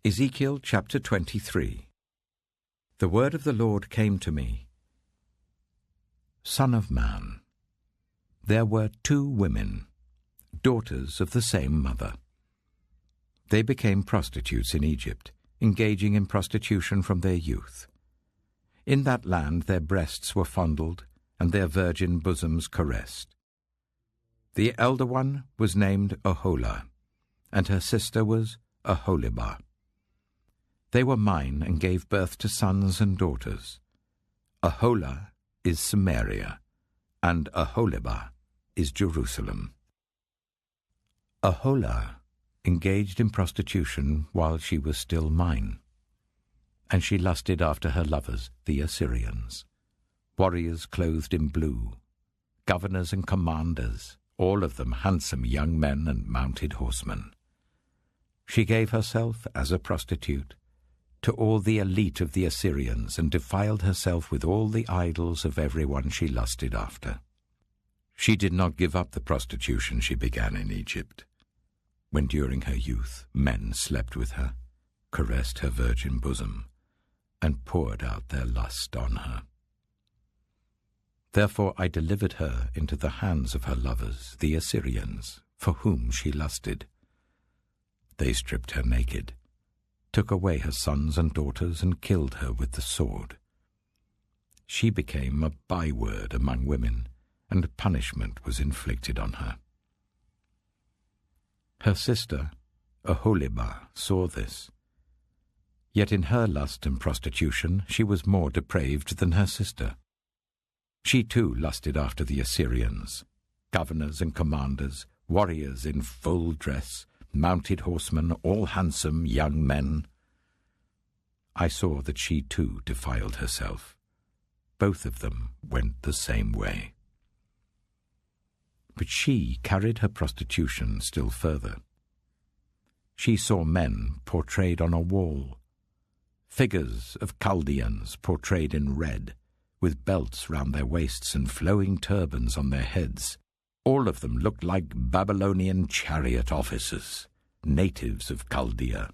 Ezekiel chapter 23. The word of the Lord came to me. Son of man, there were 2 women, daughters of the same mother. They became prostitutes in Egypt, engaging in prostitution from their youth. In that land their breasts were fondled, and their virgin bosoms caressed. The elder one was named Oholah, and her sister was Oholibah. They were mine and gave birth to sons and daughters. Oholah is Samaria, and Oholibah is Jerusalem. Oholah engaged in prostitution while she was still mine, and she lusted after her lovers, the Assyrians, warriors clothed in blue, governors and commanders, all of them handsome young men and mounted horsemen. She gave herself as a prostitute to all the elite of the Assyrians, and defiled herself with all the idols of everyone she lusted after. She did not give up the prostitution she began in Egypt, when during her youth men slept with her, caressed her virgin bosom, and poured out their lust on her. Therefore I delivered her into the hands of her lovers, the Assyrians, for whom she lusted. They stripped her naked, took away her sons and daughters, and killed her with the sword. She became a byword among women, and punishment was inflicted on her. Her sister, Oholibah, saw this. Yet in her lust and prostitution she was more depraved than her sister. She too lusted after the Assyrians, governors and commanders, warriors in full dress, mounted horsemen, all handsome young men. I saw that she too defiled herself. Both of them went the same way. But she carried her prostitution still further. She saw men portrayed on a wall, figures of Chaldeans portrayed in red, with belts round their waists and flowing turbans on their heads. All of them looked like Babylonian chariot officers, natives of Chaldea.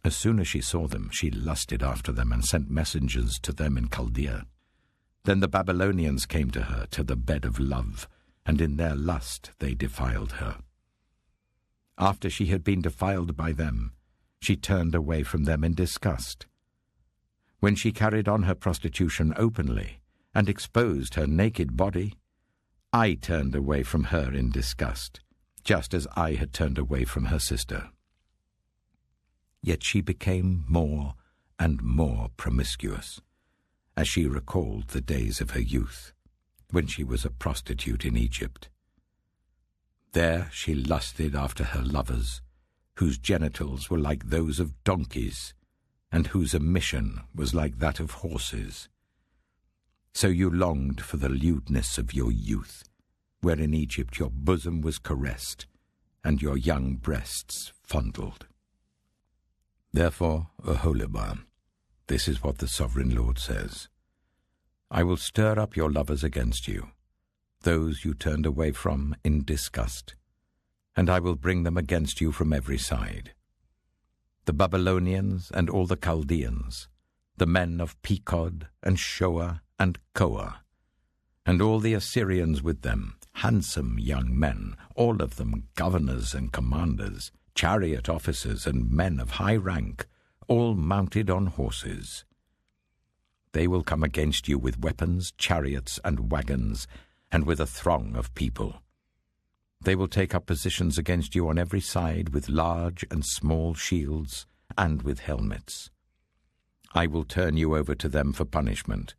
As soon as she saw them, she lusted after them and sent messengers to them in Chaldea. Then the Babylonians came to her to the bed of love, and in their lust they defiled her. After she had been defiled by them, she turned away from them in disgust. When she carried on her prostitution openly and exposed her naked body, I turned away from her in disgust, just as I had turned away from her sister. Yet she became more and more promiscuous, as she recalled the days of her youth, when she was a prostitute in Egypt. There she lusted after her lovers, whose genitals were like those of donkeys, and whose emission was like that of horses. So you longed for the lewdness of your youth, where in Egypt your bosom was caressed, and your young breasts fondled. Therefore, Oholibah, this is what the Sovereign Lord says: I will stir up your lovers against you, those you turned away from in disgust, and I will bring them against you from every side. The Babylonians and all the Chaldeans, the men of Pekod and Shoa and Koa, and all the Assyrians with them, handsome young men, all of them governors and commanders, chariot officers and men of high rank, all mounted on horses. They will come against you with weapons, chariots, and wagons, and with a throng of people. They will take up positions against you on every side with large and small shields and with helmets. I will turn you over to them for punishment,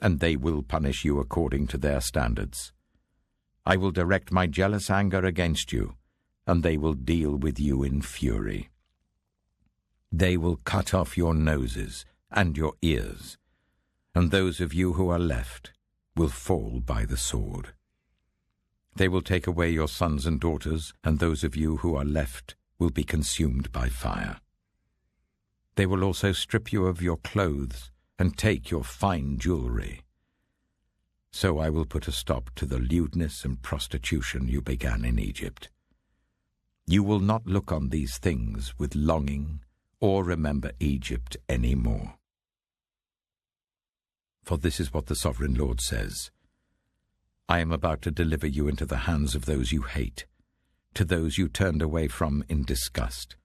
and they will punish you according to their standards. I will direct my jealous anger against you, and they will deal with you in fury. They will cut off your noses and your ears, and those of you who are left will fall by the sword. They will take away your sons and daughters, and those of you who are left will be consumed by fire. They will also strip you of your clothes and take your fine jewelry. So I will put a stop to the lewdness and prostitution you began in Egypt. You will not look on these things with longing or remember Egypt any more. For this is what the Sovereign Lord says: I am about to deliver you into the hands of those you hate, to those you turned away from in disgust.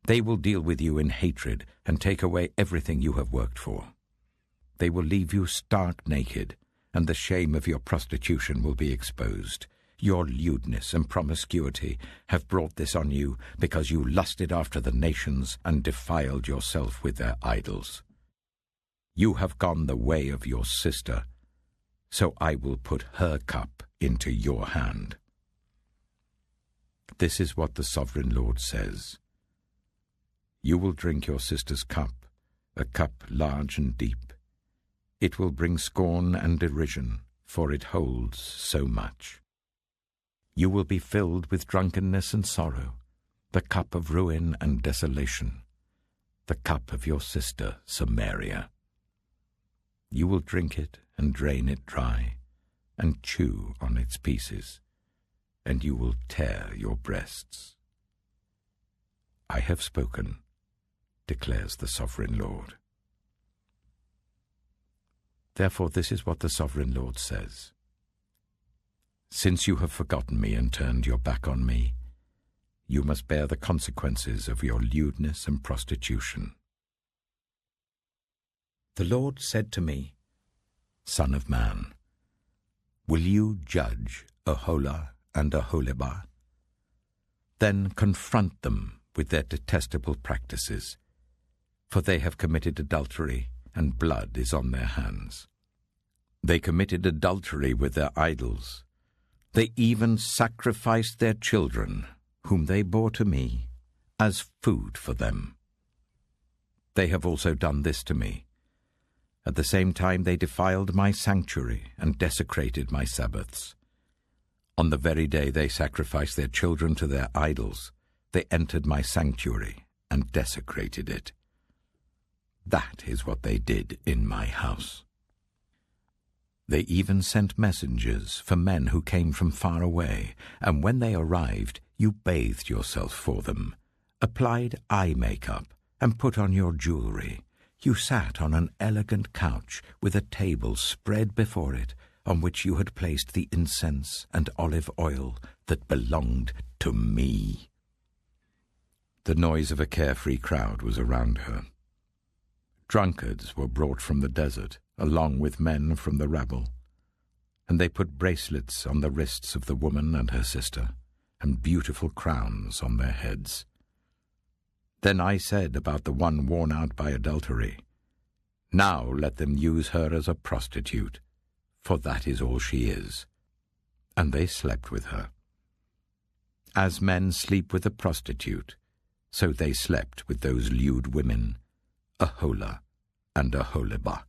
They will deal with you in hatred and take away everything you have worked for. They will leave you stark naked, and the shame of your prostitution will be exposed. Your lewdness and promiscuity have brought this on you because you lusted after the nations and defiled yourself with their idols. You have gone the way of your sister, so I will put her cup into your hand. This is what the Sovereign Lord says: You will drink your sister's cup, a cup large and deep. It will bring scorn and derision, for it holds so much. You will be filled with drunkenness and sorrow, the cup of ruin and desolation, the cup of your sister Samaria. You will drink it and drain it dry, and chew on its pieces, and you will tear your breasts. I have spoken, declares the Sovereign Lord. Therefore this is what the Sovereign Lord says: Since you have forgotten me and turned your back on me, you must bear the consequences of your lewdness and prostitution. The Lord said to me, Son of man, will you judge Aholah and Aholibah? Then confront them with their detestable practices, for they have committed adultery, and blood is on their hands. They committed adultery with their idols. They even sacrificed their children, whom they bore to me, as food for them. They have also done this to me. At the same time they defiled my sanctuary and desecrated my Sabbaths. On the very day they sacrificed their children to their idols, they entered my sanctuary and desecrated it. That is what they did in my house. They even sent messengers for men who came from far away, and when they arrived, you bathed yourself for them, applied eye makeup, and put on your jewelry. You sat on an elegant couch with a table spread before it, on which you had placed the incense and olive oil that belonged to me. The noise of a carefree crowd was around her. Drunkards were brought from the desert, along with men from the rabble, and they put bracelets on the wrists of the woman and her sister, and beautiful crowns on their heads. Then I said about the one worn out by adultery, Now let them use her as a prostitute, for that is all she is. And they slept with her. As men sleep with a prostitute, so they slept with those lewd women, Aholah and Aholibah.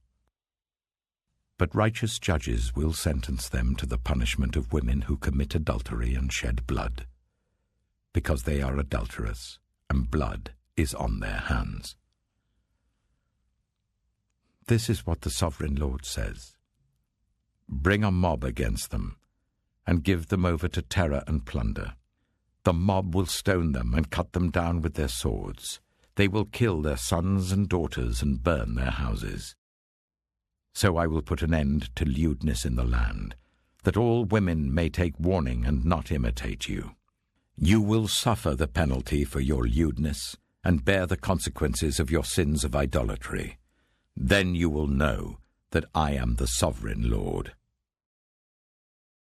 But righteous judges will sentence them to the punishment of women who commit adultery and shed blood, because they are adulterous, and blood is on their hands. This is what the Sovereign Lord says: Bring a mob against them, and give them over to terror and plunder. The mob will stone them and cut them down with their swords. They will kill their sons and daughters and burn their houses. So I will put an end to lewdness in the land, that all women may take warning and not imitate you. You will suffer the penalty for your lewdness, and bear the consequences of your sins of idolatry. Then you will know that I am the Sovereign Lord.